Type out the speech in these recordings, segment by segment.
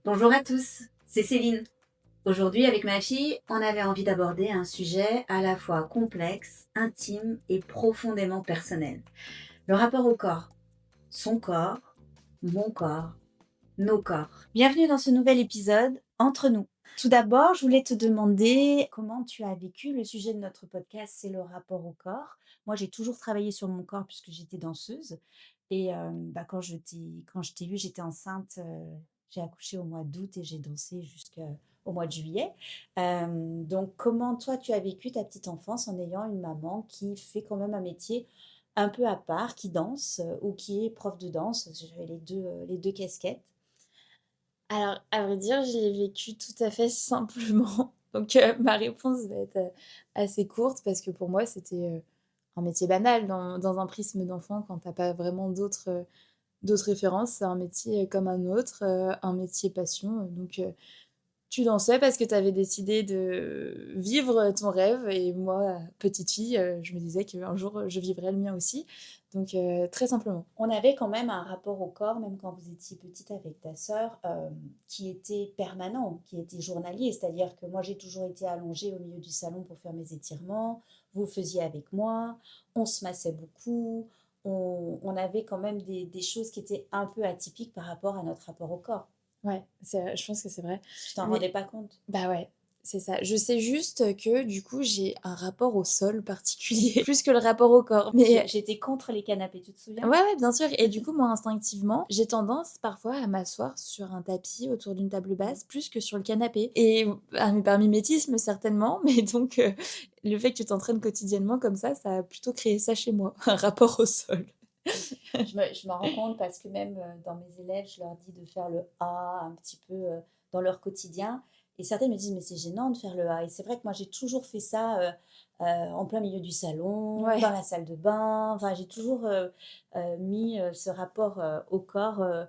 Bonjour à tous, c'est Céline. Aujourd'hui, avec ma fille, on avait envie d'aborder un sujet à la fois complexe, intime et profondément personnel. Le rapport au corps. Son corps, mon corps, nos corps. Bienvenue dans ce nouvel épisode Entre nous. Tout d'abord, je voulais te demander comment tu as vécu. Le sujet de notre podcast, c'est le rapport au corps. Moi, j'ai toujours travaillé sur mon corps puisque j'étais danseuse. Et quand je t'ai vue, j'étais enceinte. J'ai accouché au mois d'août et j'ai dansé jusqu'au mois de juillet. Donc, comment toi, tu as vécu ta petite enfance en ayant une maman qui fait quand même un métier un peu à part, qui danse ou qui est prof de danse? J'avais les deux casquettes. Alors, à vrai dire, je l'ai vécu tout à fait simplement. Donc, ma réponse va être assez courte parce que pour moi, c'était un métier banal dans un prisme d'enfant quand t'as pas vraiment d'autres références. C'est un métier comme un autre, un métier passion. Donc, tu dansais parce que tu avais décidé de vivre ton rêve et moi, petite fille, je me disais qu'un jour, je vivrais le mien aussi. Donc, très simplement. On avait quand même un rapport au corps, même quand vous étiez petite avec ta sœur, qui était permanent, qui était journalier. C'est-à-dire que moi, j'ai toujours été allongée au milieu du salon pour faire mes étirements. Vous le faisiez avec moi. On se massait beaucoup. On avait quand même des choses qui étaient un peu atypiques par rapport à notre rapport au corps. Ouais, je pense que c'est vrai. Tu t'en Mais rendais pas compte? bah ouais, c'est ça. Je sais juste que du coup, j'ai un rapport au sol particulier, plus que le rapport au corps. Mais J'étais contre les canapés, tu te ouais, souviens? ouais, bien sûr. Et du coup, moi, instinctivement, j'ai tendance parfois à m'asseoir sur un tapis autour d'une table basse plus que sur le canapé. Et par mimétisme, certainement. Mais donc, le fait que tu t'entraînes quotidiennement comme ça a plutôt créé ça chez moi, un rapport au sol. Je m'en rends compte parce que même dans mes élèves, je leur dis de faire le A un petit peu dans leur quotidien. Et certains me disent, mais c'est gênant de faire le A. Et c'est vrai que moi, j'ai toujours fait ça en plein milieu du salon, dans Ouais. la salle de bain. Enfin, j'ai toujours mis ce rapport au corps euh,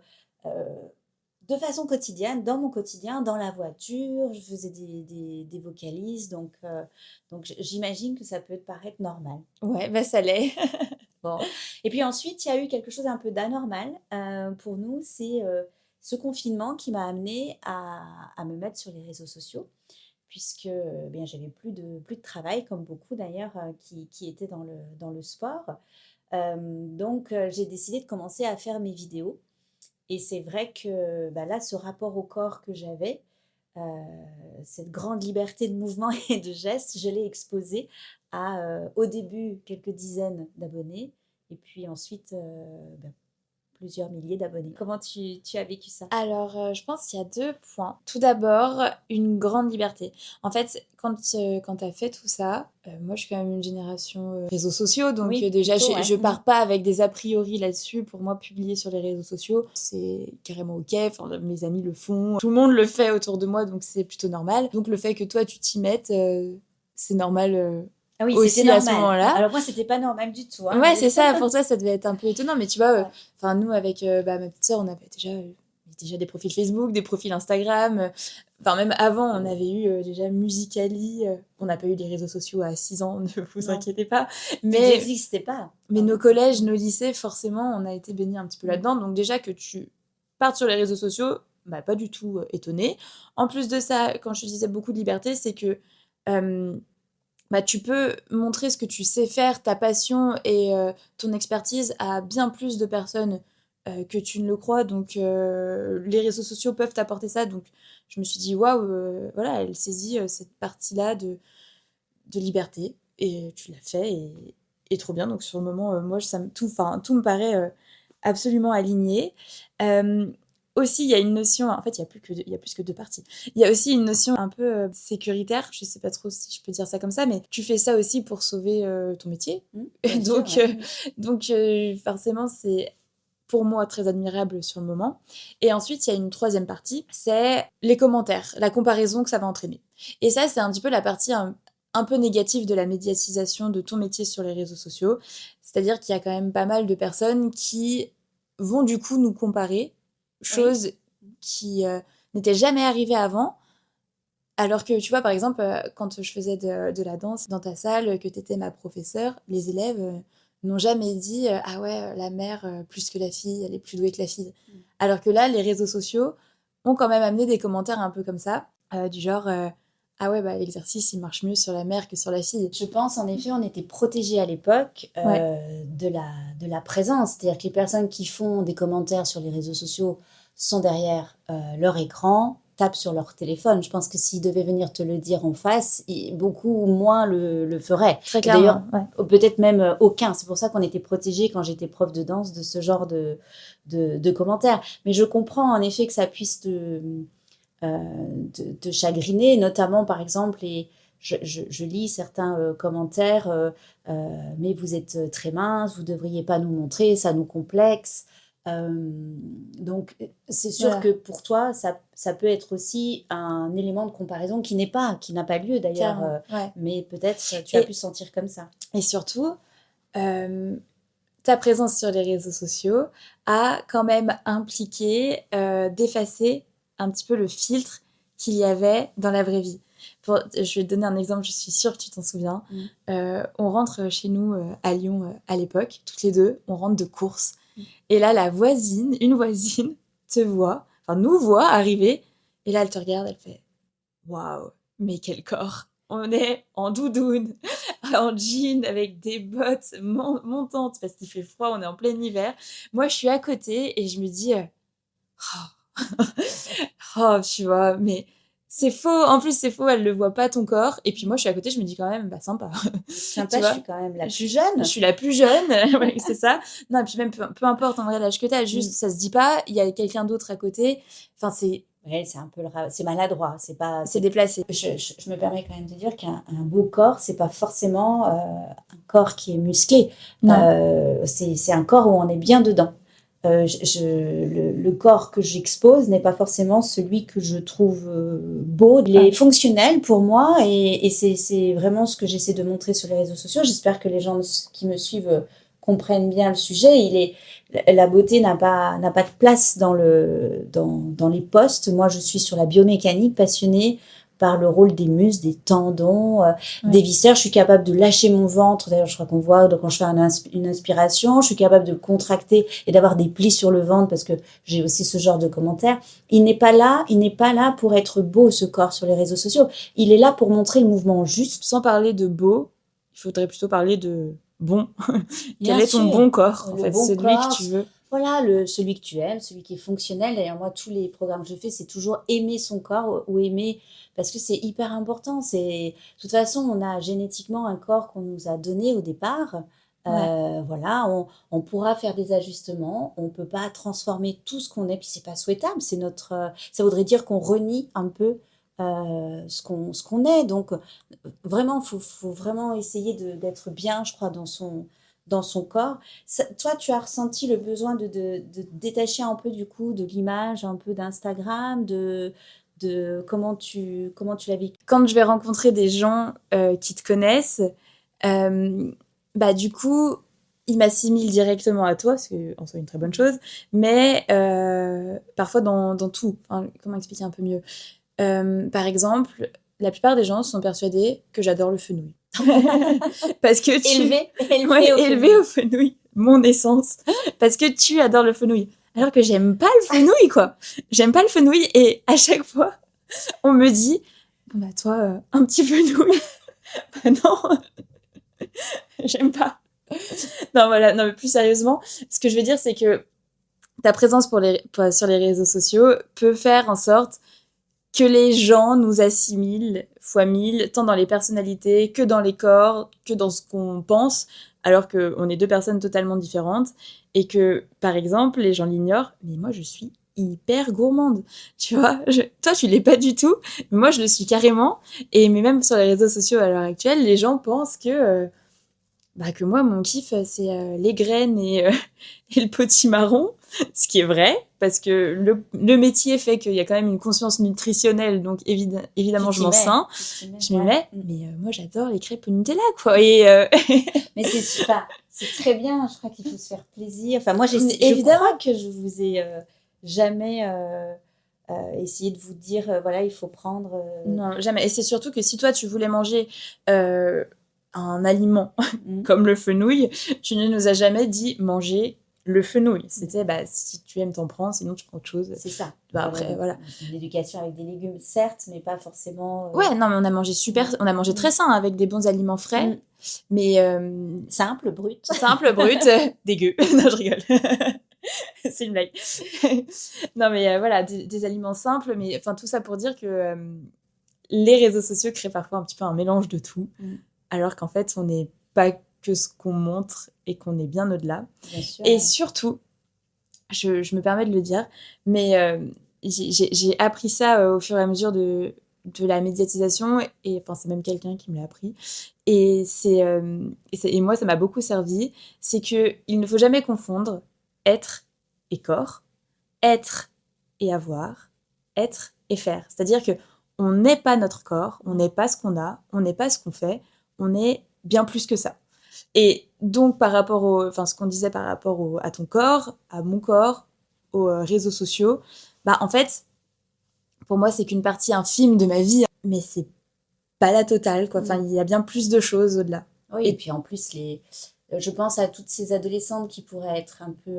de façon quotidienne, dans mon quotidien, dans la voiture. Je faisais des vocalises. Donc j'imagine que ça peut te paraître normal. Ouais, bah ça l'est. Bon. Et puis ensuite, il y a eu quelque chose un peu d'anormal pour nous, c'est ce confinement qui m'a amené à me mettre sur les réseaux sociaux, puisque bien, j'avais plus de travail, comme beaucoup d'ailleurs qui étaient dans le sport. Donc, j'ai décidé de commencer à faire mes vidéos. Et c'est vrai que bah, là, ce rapport au corps que j'avais, euh, cette grande liberté de mouvement et de geste, je l'ai exposé à, au début, quelques dizaines d'abonnés, et puis ensuite, ben, plusieurs milliers d'abonnés. Comment tu as vécu ça? Alors, je pense qu'il y a 2 points. Tout d'abord, une grande liberté. En fait, quand tu as fait tout ça, moi, je suis quand même une génération, réseaux sociaux, donc Oui, déjà, plutôt, ouais. je pars pas avec des a priori là-dessus. Pour moi, publier sur les réseaux sociaux, c'est carrément OK. Enfin, mes amis le font, tout le monde le fait autour de moi, donc c'est plutôt normal. Donc le fait que toi, tu t'y mettes, c'est normal, Ah oui, c'était aussi à ce normal. moment-là. Alors moi, c'était pas normal du tout, hein, Ouais, mais c'est ça, pour toi, ça devait être un peu étonnant, mais tu vois, ouais. enfin, nous, avec ma petite sœur, on avait déjà des profils Facebook, des profils Instagram. Enfin, même avant, on avait eu déjà Musical.ly. On n'a Mm. pas eu les réseaux sociaux à 6 ans, ne vous Non, inquiétez pas. ils Mais, n'existaient pas. mais nos Pardon. collèges, nos lycées, forcément, on a été baignés un petit peu Mm. là-dedans. Donc, déjà que tu partes sur les réseaux sociaux, bah, pas du tout étonné. En plus de ça, quand je disais beaucoup de liberté, c'est que euh, bah, tu peux montrer ce que tu sais faire, ta passion et ton expertise à bien plus de personnes que tu ne le crois. Donc, les réseaux sociaux peuvent t'apporter ça. Donc, je me suis dit, waouh, voilà, elle saisit cette partie-là de liberté. Et tu l'as fait et trop bien. Donc, sur le moment, moi, tout me paraît absolument aligné. Euh, Aussi, il y a une notion, en fait, il y a plus que deux parties. Il y a aussi une notion un peu sécuritaire, je sais pas trop si je peux dire ça comme ça, mais tu fais ça aussi pour sauver ton métier. Mm. Bien sûr, Donc, ouais. forcément, c'est pour moi très admirable sur le moment. Et ensuite, il y a une troisième partie, c'est les commentaires, la comparaison que ça va entraîner. Et ça, c'est un petit peu la partie un peu négative de la médiatisation de ton métier sur les réseaux sociaux. C'est-à-dire qu'il y a quand même pas mal de personnes qui vont du coup nous comparer, Oui. chose qui n'était jamais arrivée avant. Alors que tu vois, par exemple, quand je faisais de la danse dans ta salle, que tu étais ma professeure, les élèves n'ont jamais dit ah ouais, la mère, plus que la fille, elle est plus douée que la fille. Mm. Alors que là, les réseaux sociaux, ont quand même amené des commentaires un peu comme ça, du genre ah ouais, bah l'exercice il marche mieux sur la mère que sur la fille. Je pense en effet, on était protégés à l'époque de la présence. C'est-à-dire que les personnes qui font des commentaires sur les réseaux sociaux sont derrière leur écran, tapent sur leur téléphone. Je pense que s'ils devaient venir te le dire en face, beaucoup moins le feraient. Très Et d'ailleurs, clairement, ouais. peut-être même aucun. C'est pour ça qu'on était protégés quand j'étais prof de danse de ce genre de commentaires. Mais je comprends en effet que ça puisse te chagriner, notamment par exemple, et je lis certains commentaires, mais vous êtes très mince, vous ne devriez pas nous montrer, ça nous complexe. Donc, c'est sûr Voilà, que pour toi, ça peut être aussi un élément de comparaison qui n'a pas lieu d'ailleurs, clairement, ouais. mais peut-être tu as Et, pu sentir comme ça. et surtout, ta présence sur les réseaux sociaux a quand même impliqué d'effacer un petit peu le filtre qu'il y avait dans la vraie vie. Je vais te donner un exemple, je suis sûre que tu t'en souviens. On rentre chez nous à Lyon à l'époque, toutes les deux, on rentre de course. Et là, une voisine, te voit, enfin nous voit arriver, et là, elle te regarde, elle fait « Waouh, mais quel corps !» On est en doudoune, en jean, avec des bottes montantes, parce qu'il fait froid, on est en plein hiver. Moi, je suis à côté, et je me dis oh, oh, tu vois, mais c'est faux. En plus, c'est faux, elle le voit pas ton corps. Et puis moi, je suis à côté, je me dis quand même, bah sympa. Sympa, Tu je vois, suis quand même la plus je jeune. suis la plus jeune, ouais, c'est ça. Non, et puis même, peu importe en vrai l'âge que t'as, juste, ça se dit pas, il y a quelqu'un d'autre à côté. Enfin, Ouais, c'est un peu c'est maladroit, c'est déplacé. Je me permets quand même de dire qu'un beau corps, c'est pas forcément un corps qui est musclé. Non. C'est un corps où on est bien dedans. Le corps que j'expose n'est pas forcément celui que je trouve beau. Il est fonctionnel pour moi et c'est vraiment ce que j'essaie de montrer sur les réseaux sociaux. J'espère que les gens qui me suivent comprennent bien le sujet. La beauté n'a pas de place dans les posts. Moi, je suis sur la biomécanique, passionnée par le rôle des muscles, des tendons, des viscères. Je suis capable de lâcher mon ventre. D'ailleurs, je crois qu'on voit quand je fais une inspiration. Je suis capable de contracter et d'avoir des plis sur le ventre parce que j'ai aussi ce genre de commentaires. Il n'est pas là pour être beau, ce corps sur les réseaux sociaux. Il est là pour montrer le mouvement juste. Sans parler de beau, il faudrait plutôt parler de bon. Bien Quel est ton sûr. bon corps, en Le fait, bon celui corps, que tu veux. voilà, celui que tu aimes, celui qui est fonctionnel. D'ailleurs, moi, tous les programmes que je fais, c'est toujours aimer son corps ou aimer, parce que c'est hyper important. De toute façon, on a génétiquement un corps qu'on nous a donné au départ. Voilà, on pourra faire des ajustements. On peut pas transformer tout ce qu'on est, puis c'est pas souhaitable. Ça voudrait dire qu'on renie un peu ce qu'on est. Donc, vraiment, faut vraiment essayer d'être bien, je crois, dans son corps. Toi, tu as ressenti le besoin de détacher un peu du coup de l'image, un peu d'Instagram, comment tu l'as vécu? Quand je vais rencontrer des gens qui te connaissent, bah du coup, ils m'assimilent directement à toi, ce qui en soit une très bonne chose, mais parfois dans tout. Enfin, comment expliquer un peu mieux? Par exemple, la plupart des gens sont persuadés que j'adore le fenouil. Parce que élevé au fenouil, mon essence. Parce que tu adores le fenouil. Alors que j'aime pas le fenouil, quoi. J'aime pas le fenouil et à chaque fois, on me dit, bon bah toi, un petit fenouil. Bah non, j'aime pas. Non, voilà, non, mais plus sérieusement, ce que je veux dire, c'est que ta présence sur les réseaux sociaux peut faire en sorte que les gens nous assimilent fois mille, tant dans les personnalités que dans les corps, que dans ce qu'on pense, alors qu'on est deux personnes totalement différentes, et que, par exemple, les gens l'ignorent, mais moi, je suis hyper gourmande, tu vois. Toi, tu l'es pas du tout, mais moi, je le suis carrément, mais même sur les réseaux sociaux à l'heure actuelle, les gens pensent que moi, mon kiff, c'est les graines et le potimarron, ce qui est vrai, parce que le métier fait qu'il y a quand même une conscience nutritionnelle, donc évidemment, je m'en sens. Je m'y mets, mais moi, j'adore les crêpes au Nutella, quoi. Mais c'est très bien, je crois qu'il faut se faire plaisir. Enfin, moi, je évidemment crois que je vous ai jamais essayé de vous dire, voilà, il faut prendre... Non, jamais. Et c'est surtout que si toi, tu voulais manger un aliment comme le fenouil, tu ne nous as jamais dit manger le fenouil. C'était, si tu aimes, t'en prends, sinon tu prends autre chose. C'est ça. Après, voilà. Une éducation avec des légumes, certes, mais pas forcément... Ouais, non, mais on a mangé très sain, avec des bons aliments frais, mais simple, brut. simple, brut, dégueu. Non, je rigole. C'est une blague. Non, mais voilà, des aliments simples, mais enfin, tout ça pour dire que les réseaux sociaux créent parfois un petit peu un mélange de tout, alors qu'en fait, on n'est pas que ce qu'on montre et qu'on est bien au-delà. Bien sûr, et surtout, je me permets de le dire, mais j'ai appris ça au fur et à mesure de la médiatisation, et enfin, c'est même quelqu'un qui me l'a appris. Et moi, ça m'a beaucoup servi. C'est qu'il ne faut jamais confondre être et corps, être et avoir, être et faire. C'est-à-dire que on n'est pas notre corps, on n'est pas ce qu'on a, on n'est pas ce qu'on fait, on est bien plus que ça. Et donc, par rapport ce qu'on disait par rapport à ton corps, à mon corps, aux réseaux sociaux, en fait, pour moi, c'est qu'une partie infime de ma vie, mais c'est pas la totale, quoi. Enfin, il y a bien plus de choses au-delà. Oui, et puis en plus, je pense à toutes ces adolescentes qui pourraient être un peu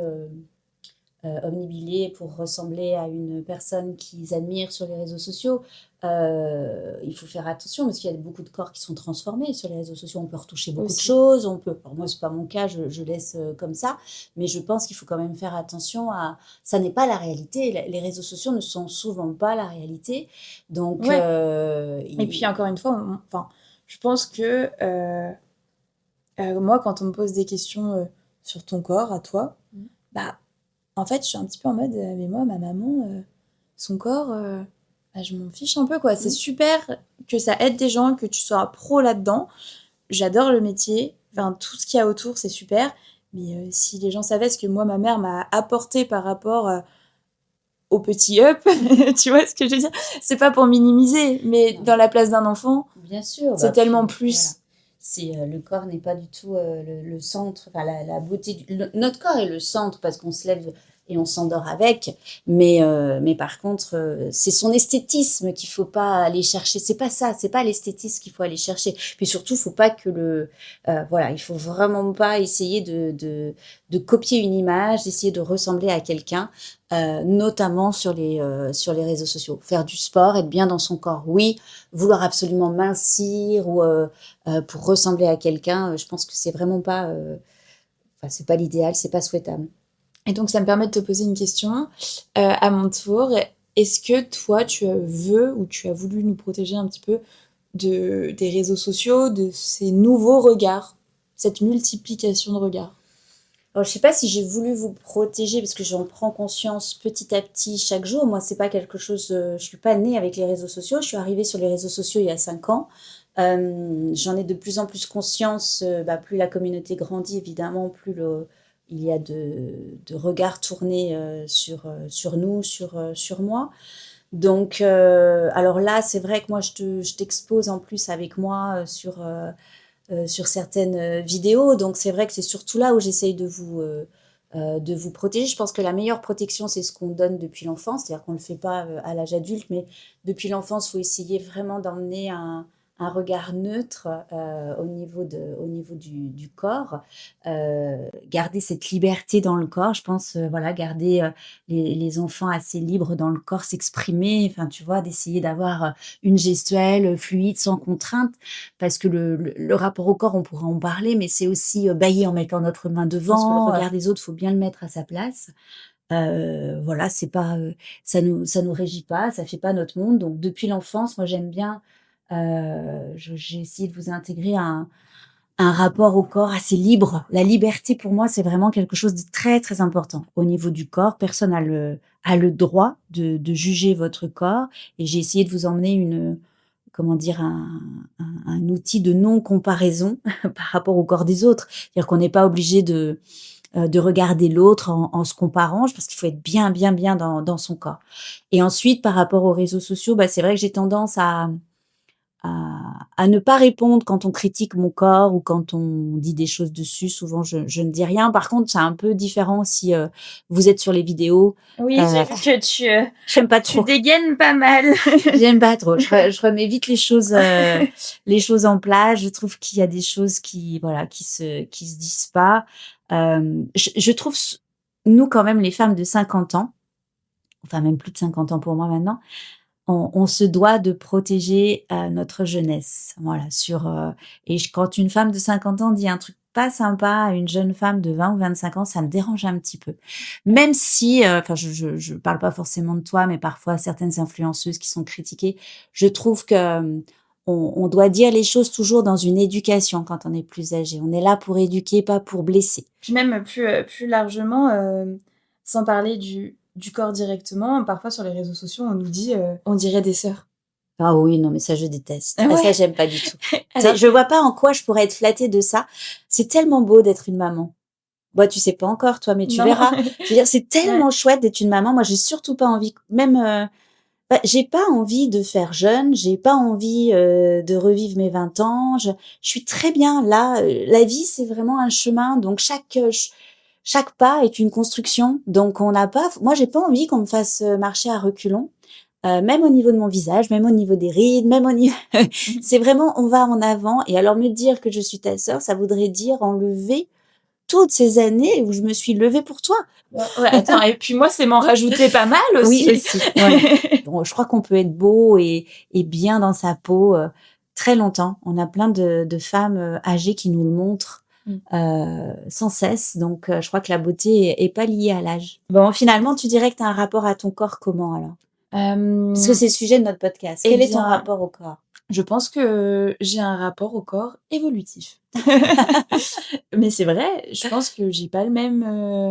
omnibilées pour ressembler à une personne qu'ils admirent sur les réseaux sociaux. Il faut faire attention parce qu'il y a beaucoup de corps qui sont transformés sur les réseaux sociaux. On peut retoucher beaucoup de choses. Alors moi, c'est pas mon cas, je laisse comme ça. Mais je pense qu'il faut quand même faire attention à... Ça n'est pas la réalité. Les réseaux sociaux ne sont souvent pas la réalité. Donc, et puis, encore une fois, je pense que moi, quand on me pose des questions sur ton corps, à toi, en fait, je suis un petit peu en mode, mais moi, ma maman, son corps, je m'en fiche un peu, quoi. C'est super que ça aide des gens, que tu sois pro là-dedans. J'adore le métier. Enfin, tout ce qu'il y a autour, c'est super. Mais si les gens savaient ce que moi, ma mère m'a apporté par rapport au petit up, tu vois ce que je veux dire? C'est pas pour minimiser, mais dans la place d'un enfant, bien sûr, c'est tellement plus. Voilà. Le corps n'est pas du tout le centre, enfin la beauté. Notre corps est le centre parce qu'on se lève et on s'endort avec, mais par contre, c'est son esthétisme qu'il faut pas aller chercher. C'est pas ça, c'est pas l'esthétisme qu'il faut aller chercher. Puis surtout, faut pas que il faut vraiment pas essayer de copier une image, d'essayer de ressembler à quelqu'un. Notamment sur les réseaux sociaux. Faire du sport, être bien dans son corps, oui. Vouloir absolument mincir ou pour ressembler à quelqu'un, je pense que c'est vraiment pas... c'est pas l'idéal, c'est pas souhaitable. Et donc, ça me permet de te poser une question à mon tour. Est-ce que toi, tu veux ou tu as voulu nous protéger un petit peu des réseaux sociaux, de ces nouveaux regards, cette multiplication de regards? Alors, je sais pas si j'ai voulu vous protéger parce que j'en prends conscience petit à petit chaque jour. Moi, c'est pas quelque chose. Je suis pas née avec les réseaux sociaux. Je suis arrivée sur les réseaux sociaux il y a 5 ans. J'en ai de plus en plus conscience. Plus la communauté grandit, évidemment, plus il y a de regards tournés sur nous, sur moi. Donc, alors là, c'est vrai que moi, je t'expose en plus avec moi sur certaines vidéos. Donc, c'est vrai que c'est surtout là où j'essaye de vous protéger. Je pense que la meilleure protection, c'est ce qu'on donne depuis l'enfance. C'est-à-dire qu'on ne le fait pas à l'âge adulte, mais depuis l'enfance, il faut essayer vraiment d'emmener un regard neutre au niveau du corps. Garder cette liberté dans le corps, je pense, garder les enfants assez libres dans le corps, s'exprimer, enfin, tu vois, d'essayer d'avoir une gestuelle fluide, sans contrainte, parce que le rapport au corps, on pourra en parler, mais c'est aussi bailler en mettant notre main devant, le regard des autres, il faut bien le mettre à sa place. C'est pas, ça nous régit pas, ça fait pas notre monde. Donc depuis l'enfance, moi j'aime bien, j'ai essayé de vous intégrer un rapport au corps assez libre. La liberté pour moi, c'est vraiment quelque chose de très très important au niveau du corps. Personne a le droit de juger votre corps. Et j'ai essayé de vous emmener un outil de non-comparaison par rapport au corps des autres. C'est-à-dire qu'on n'est pas obligé de regarder l'autre en se comparant, parce qu'il faut être bien, bien, bien dans son corps. Et ensuite, par rapport aux réseaux sociaux, c'est vrai que j'ai tendance à ne pas répondre quand on critique mon corps ou quand on dit des choses dessus. Souvent, je ne dis rien. Par contre, c'est un peu différent si vous êtes sur les vidéos. Oui, j'ai vu que j'aime pas trop. Tu dégaines pas mal. J'aime pas trop. Je remets vite les choses en place. Je trouve qu'il y a des choses qui se disent pas. Je trouve nous, quand même, les femmes de 50 ans, enfin même plus de 50 ans pour moi maintenant, on se doit de protéger notre jeunesse. Voilà, quand une femme de 50 ans dit un truc pas sympa à une jeune femme de 20 ou 25 ans, ça me dérange un petit peu. Même si, enfin, je parle pas forcément de toi, mais parfois certaines influenceuses qui sont critiquées, je trouve que on doit dire les choses toujours dans une éducation quand on est plus âgé. On est là pour éduquer, pas pour blesser. Puis même plus largement, sans parler du corps directement, parfois sur les réseaux sociaux, on nous dit, on dirait des sœurs. Ah oui, non, mais ça, je déteste. Ah Ah, ça, ouais. j'aime pas du tout. Alors Je vois pas en quoi je pourrais être flattée de ça. C'est tellement beau d'être une maman. Bah, tu sais pas encore, toi, mais tu non. verras. Je veux dire, c'est Ouais. tellement chouette d'être une maman. Moi, j'ai surtout pas envie, même, j'ai pas envie de faire jeune. J'ai pas envie de revivre mes 20 ans. Je suis très bien là. La vie, c'est vraiment un chemin. Donc, chaque pas est une construction. Donc, on n'a pas, moi, j'ai pas envie qu'on me fasse marcher à reculons. Même au niveau de mon visage, même au niveau des rides, même au niveau... c'est vraiment, on va en avant. Et alors, me dire que je suis ta sœur, ça voudrait dire enlever toutes ces années où je me suis levée pour toi. Ouais, attends, et puis moi, c'est m'en rajouter pas mal aussi. Oui, aussi. Ouais. Bon, je crois qu'on peut être beau et bien dans sa peau très longtemps. On a plein de femmes âgées qui nous le montrent sans cesse. Donc, je crois que la beauté est pas liée à l'âge. Bon, finalement, tu dirais que tu as un rapport à ton corps comment alors? Parce que c'est le sujet de notre podcast. Eh Quel est ton bien, rapport au corps? je pense que j'ai un rapport au corps évolutif. Mais c'est vrai, je pense que j'ai pas le même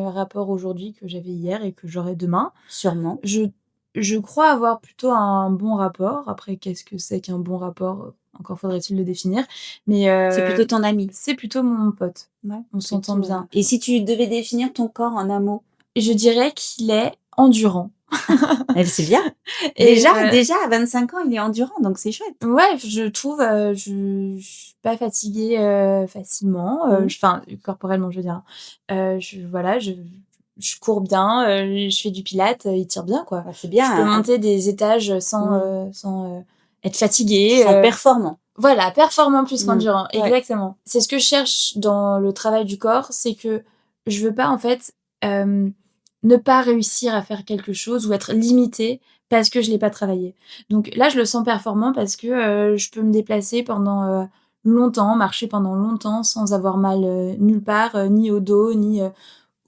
rapport aujourd'hui que j'avais hier et que j'aurai demain. Sûrement. Je crois avoir plutôt un bon rapport. Après, qu'est-ce que c'est qu'un bon rapport? Encore faudrait-il le définir. Mais C'est plutôt ton ami. c'est plutôt mon pote. Ouais, On s'entend plutôt, bien. Et si tu devais définir ton corps en un mot? Je dirais qu'il est endurant. C'est bien. Et Déjà, à 25 ans, il est endurant, donc c'est chouette. ouais, je trouve, je suis pas fatiguée facilement. Enfin, corporellement, je veux dire. Voilà, je cours bien, je fais du pilates, il tire bien, quoi. C'est bien. Je peux monter des étages sans être fatiguée. Tu sens performant. Voilà, performant plus qu'endurant, Ouais. exactement. C'est ce que je cherche dans le travail du corps, c'est que je veux pas, en fait, ne pas réussir à faire quelque chose ou être limitée parce que je l'ai pas travaillé. Donc là, je le sens performant parce que je peux me déplacer pendant longtemps, marcher pendant longtemps sans avoir mal nulle part, ni au dos, ni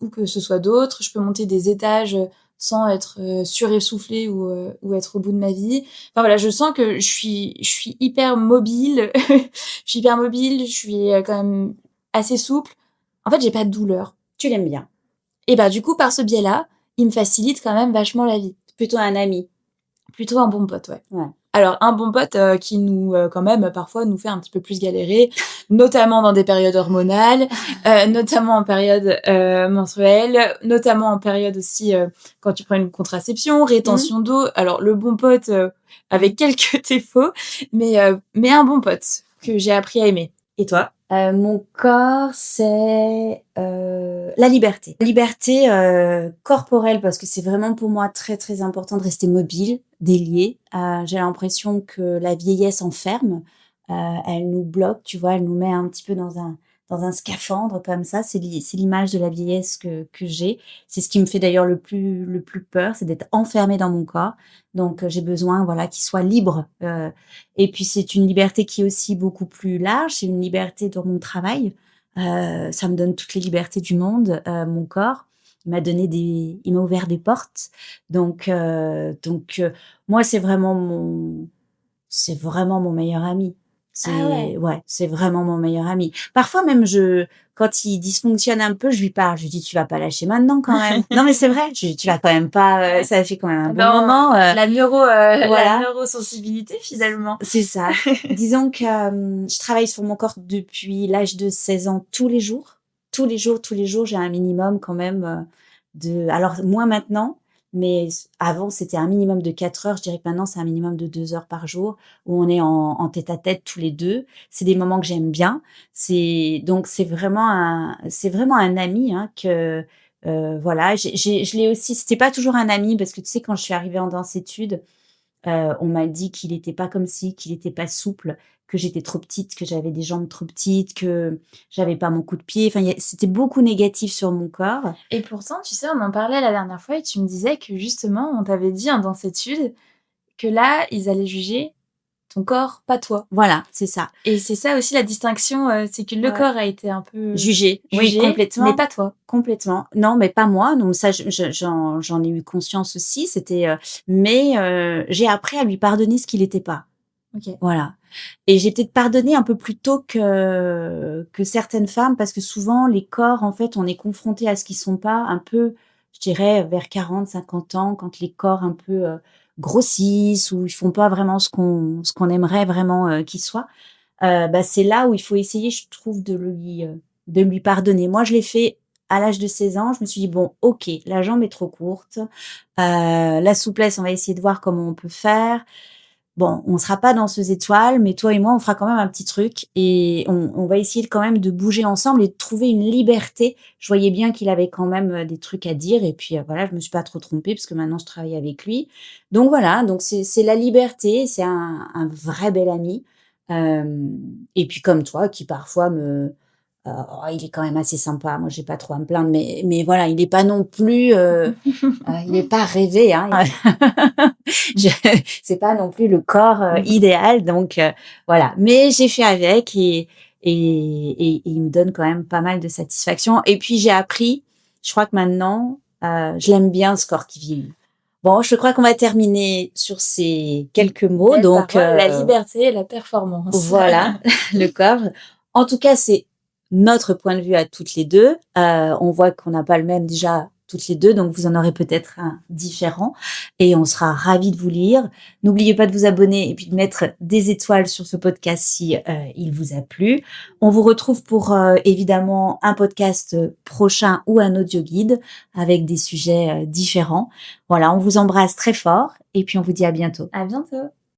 où que ce soit d'autre. Je peux monter des étages sans être suressoufflée ou être au bout de ma vie. Enfin voilà, je sens que je suis hyper mobile. Je suis hyper mobile, je suis quand même assez souple. En fait, j'ai pas de douleur. Tu l'aimes bien. Et bah du coup, par ce biais-là, il me facilite quand même vachement la vie. Plutôt un ami. Plutôt un bon pote, ouais. Ouais. Alors, un bon pote qui nous, quand même, parfois, nous fait un petit peu plus galérer, notamment dans des périodes hormonales, notamment en période menstruelle, notamment en période aussi quand tu prends une contraception, rétention d'eau. Alors, le bon pote avec quelques défauts, mais un bon pote que j'ai appris à aimer. Et toi? Mon corps, c'est la liberté. Liberté corporelle, parce que c'est vraiment pour moi très, très important de rester mobile, délié. J'ai l'impression que la vieillesse enferme. Elle nous bloque, tu vois, elle nous met un petit peu dans un scaphandre comme ça. C'est l'image de la vieillesse que j'ai. C'est ce qui me fait d'ailleurs le plus peur, c'est d'être enfermée dans mon corps. Donc, j'ai besoin, voilà, qu'il soit libre. Et puis, c'est une liberté qui est aussi beaucoup plus large. C'est une liberté dans mon travail. Ça me donne toutes les libertés du monde, mon corps. Il m'a ouvert des portes. Donc, moi, c'est vraiment mon meilleur ami. C'est vraiment mon meilleur ami. Parfois même, quand il dysfonctionne un peu, je lui parle. Je lui dis, tu vas pas lâcher maintenant quand même. Non, mais c'est vrai. Tu vas quand même pas. Ça fait quand même un bon moment. La neurosensibilité finalement. C'est ça. Disons que je travaille sur mon corps depuis l'âge de 16 ans tous les jours. Tous les jours, j'ai un minimum quand même alors, moins maintenant, mais avant, c'était un minimum de 4 heures. Je dirais que maintenant, c'est un minimum de 2 heures par jour où on est en tête-à-tête tous les deux. C'est des moments que j'aime bien. Donc, c'est vraiment un ami hein, que... voilà, je l'ai aussi... C'était pas toujours un ami parce que tu sais, quand je suis arrivée en danse-études, On m'a dit qu'il était pas comme ci, qu'il était pas souple, que j'étais trop petite, que j'avais des jambes trop petites, que j'avais pas mon coup de pied. Enfin, c'était beaucoup négatif sur mon corps. Et pourtant, tu sais, on en parlait la dernière fois et tu me disais que justement, on t'avait dit dans cette étude que là, ils allaient juger ton corps, pas toi. Voilà, c'est ça. Et c'est ça aussi la distinction, c'est que le corps a été un peu Jugé, oui, jugé, complètement. mais pas toi. Complètement. Non, mais pas moi. Donc ça, j'en ai eu conscience aussi. Mais j'ai appris à lui pardonner ce qu'il n'était pas. Ok. Voilà. Et j'ai peut-être pardonné un peu plus tôt que certaines femmes, parce que souvent, les corps, en fait, on est confronté à ce qu'ils sont pas un peu, je dirais, vers 40, 50 ans, quand les corps un peu grossissent ou ils font pas vraiment ce qu'on aimerait vraiment qu'ils soient. C'est là où il faut essayer, je trouve, de lui pardonner. Moi, je l'ai fait à l'âge de 16 ans. Je me suis dit, bon, ok, la jambe est trop courte. La souplesse, on va essayer de voir comment on peut faire. Bon, on sera pas danseuse étoile, mais toi et moi, on fera quand même un petit truc et on va essayer quand même de bouger ensemble et de trouver une liberté. Je voyais bien qu'il avait quand même des trucs à dire et puis voilà, je me suis pas trop trompée parce que maintenant je travaille avec lui. Donc voilà, donc c'est la liberté, c'est un vrai bel ami. Et puis comme toi, qui parfois il est quand même assez sympa. Moi, j'ai pas trop à me plaindre, mais voilà, il est pas non plus, il est pas rêvé, hein. Je c'est pas non plus le corps, idéal, donc voilà. Mais j'ai fait avec et il me donne quand même pas mal de satisfaction et puis j'ai appris, je crois que maintenant, je l'aime bien ce corps qui vieillit. Bon, je crois qu'on va terminer sur ces quelques mots, Belle donc parole, la liberté et la performance. voilà, le corps. En tout cas, c'est notre point de vue à toutes les 2. On voit qu'on n'a pas le même déjà toutes les 2, donc vous en aurez peut-être un différent et on sera ravis de vous lire. N'oubliez pas de vous abonner et puis de mettre des étoiles sur ce podcast si il vous a plu. On vous retrouve pour évidemment un podcast prochain ou un audio guide avec des sujets différents. Voilà, on vous embrasse très fort et puis on vous dit à bientôt. À bientôt.